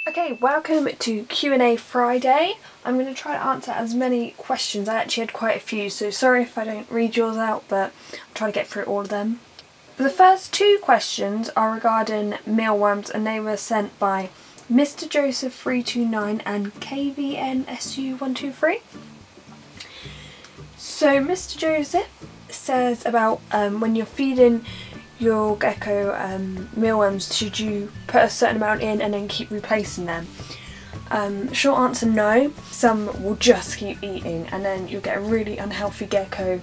Okay, welcome to Q&A Friday. I'm going to try to answer as many questions. I actually had quite a few, so sorry if I don't read yours out, but I'll try to get through all of them. The first two questions are regarding mealworms, and they were sent by Mr. Joseph 329 and KVNSU123. So Mr. Joseph says about when you're feeding your gecko mealworms, should you put a certain amount in and then keep replacing them? Short answer, no. Some will just keep eating and then you'll get a really unhealthy gecko,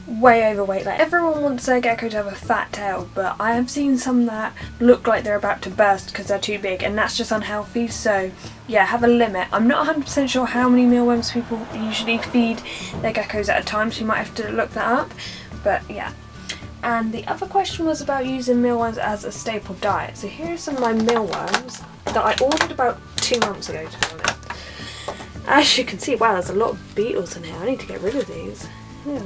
way overweight. Like, everyone wants their gecko to have a fat tail, but I have seen some that look like they're about to burst because they're too big, and that's just unhealthy. So yeah, have a limit. I'm not 100% sure how many mealworms people usually feed their geckos at a time, so you might have to look that up, but yeah. And the other question was about using mealworms as a staple diet. So here are some of my mealworms that I ordered about 2 months ago, to be honest. As you can see, wow, there's a lot of beetles in here. I need to get rid of these. Yeah,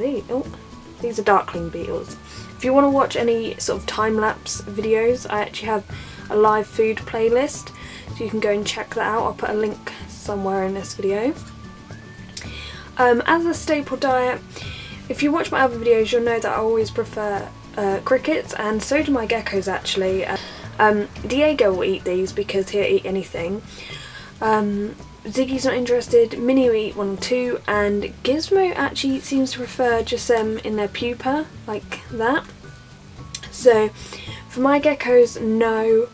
these are darkling beetles. If you want to watch any sort of time-lapse videos, I actually have a live food playlist, so you can go and check that out. I'll put a link somewhere in this video. As a staple diet, if you watch my other videos, you'll know that I always prefer crickets, and so do my geckos actually. Diego will eat these because he'll eat anything. Ziggy's not interested, Minnie will eat 1 or 2, and Gizmo actually seems to prefer just in their pupa, like that. So for my geckos, no.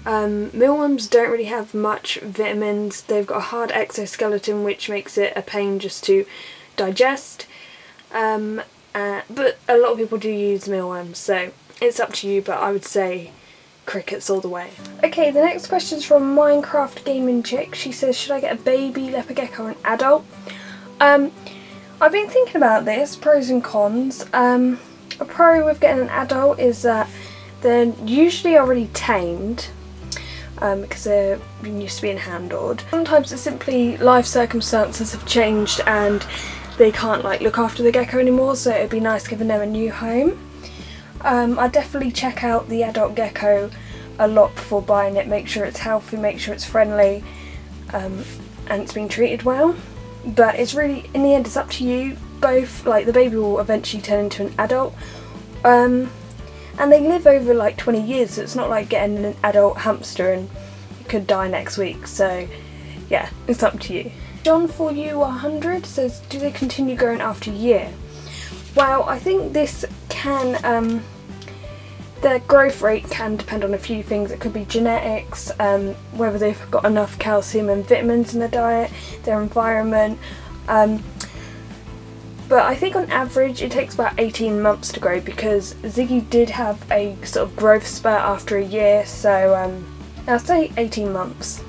Mealworms don't really have much vitamins. They've got a hard exoskeleton, which makes it a pain just to digest. But a lot of people do use mealworms, so it's up to you, but I would say crickets all the way. Okay, the next question is from Minecraft Gaming Chick. She says, should I get a baby leopard gecko or an adult? I've been thinking about this, pros and cons. A pro with getting an adult is that they're usually already tamed, because they're used to being handled. Sometimes it's simply life circumstances have changed and they can't like look after the gecko anymore, so it'd be nice giving them a new home. I'd definitely check out the adult gecko a lot before buying it, make sure it's healthy, make sure it's friendly, and it's being treated well. But it's really, in the end, it's up to you. Both, like, the baby will eventually turn into an adult, and they live over like 20 years, so it's not like getting an adult hamster and it could die next week. So yeah, it's up to you. John for you 100 says, do they continue growing after a year? Well, I think this can, their growth rate can depend on a few things. It could be genetics, whether they've got enough calcium and vitamins in their diet, their environment, but I think on average it takes about 18 months to grow, because Ziggy did have a sort of growth spurt after a year, so I'll say 18 months.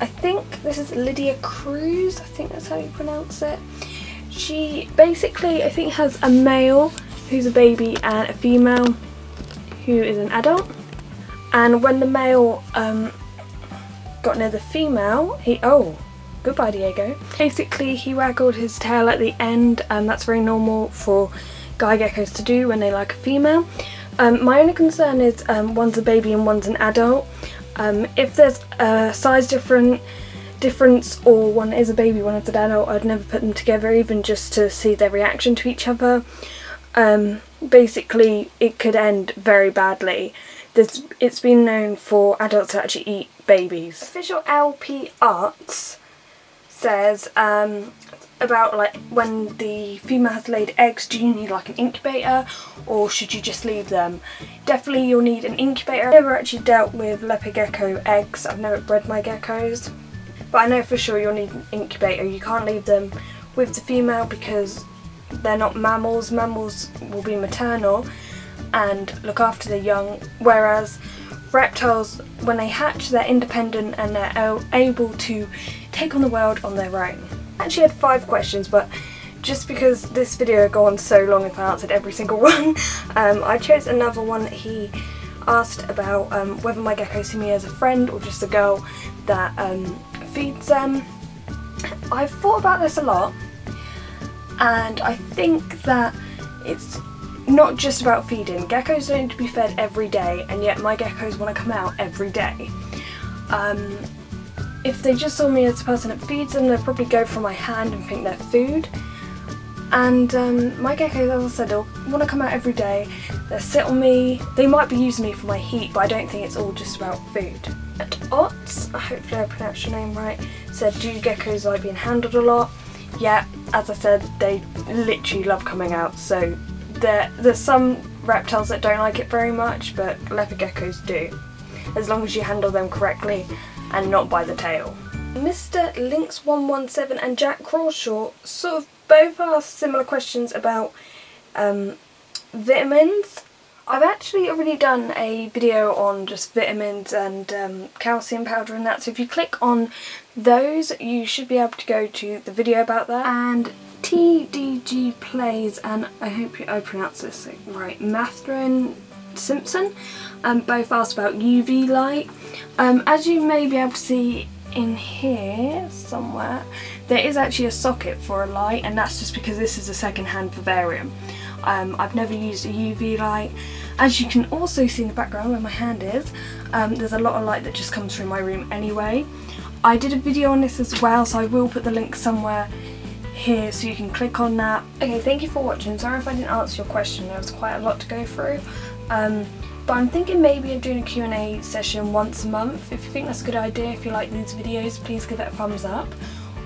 I think this is Lydia Cruz, I think that's how you pronounce it. She basically, I think, has a male who's a baby and a female who is an adult. And when the male got near the female, goodbye Diego. Basically he waggled his tail at the end, and that's very normal for guy geckos to do when they like a female. My only concern is one's a baby and one's an adult. If there's a size difference, or one is a baby, one is an adult, I'd never put them together, even just to see their reaction to each other. Basically it could end very badly. It's been known for adults to actually eat babies. Official LP Arts says about, like, when the female has laid eggs, do you need like an incubator or should you just leave them? Definitely you'll need an incubator. I've never actually dealt with leopard gecko eggs, I've never bred my geckos, but I know for sure you'll need an incubator. You can't leave them with the female because they're not mammals. Mammals will be maternal and look after the young, whereas reptiles, when they hatch, they're independent and they're able to take on the world on their own. I actually had 5 questions, but just because this video would go on so long if I answered every single one, I chose another one. He asked about whether my geckos see me as a friend or just a girl that feeds them. I've thought about this a lot, and I think that it's not just about feeding. Geckos don't need to be fed every day, and yet my geckos want to come out every day. if they just saw me as a person that feeds them, they'd probably go for my hand and think they're food. And my geckos, as I said, they'll want to come out every day. They'll sit on me. They might be using me for my heat, but I don't think it's all just about food. At Ots, hopefully I pronounced your name right, said, do geckos like being handled a lot? Yeah, as I said, they literally love coming out. So there's some reptiles that don't like it very much, but leopard geckos do, as long as you handle them correctly and not by the tail. Mr. Lynx117 and Jack Crawshaw sort of both asked similar questions about vitamins. I've actually already done a video on just vitamins and calcium powder and that, so if you click on those you should be able to go to the video about that. And TDG Plays, and I hope I pronounced this right, Matherin Simpson, both asked about UV light. As you may be able to see in here somewhere, there is actually a socket for a light, and that's just because this is a second-hand vivarium. I've never used a UV light. As you can also see in the background where my hand is, there's a lot of light that just comes through my room anyway. I did a video on this as well, so I will put the link somewhere here so you can click on that. Okay, thank you for watching. Sorry if I didn't answer your question, there was quite a lot to go through. But I'm thinking maybe of doing a Q&A session once a month. If you think that's a good idea, if you like these videos, please give it a thumbs up.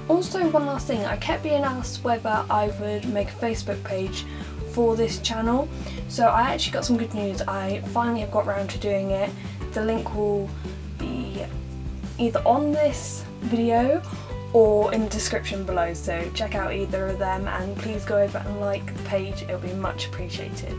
Also, one last thing, I kept being asked whether I would make a Facebook page for this channel. So I actually got some good news. I finally have got around to doing it. The link will be either on this video or in the description below, so check out either of them and please go over and like the page, it'll be much appreciated.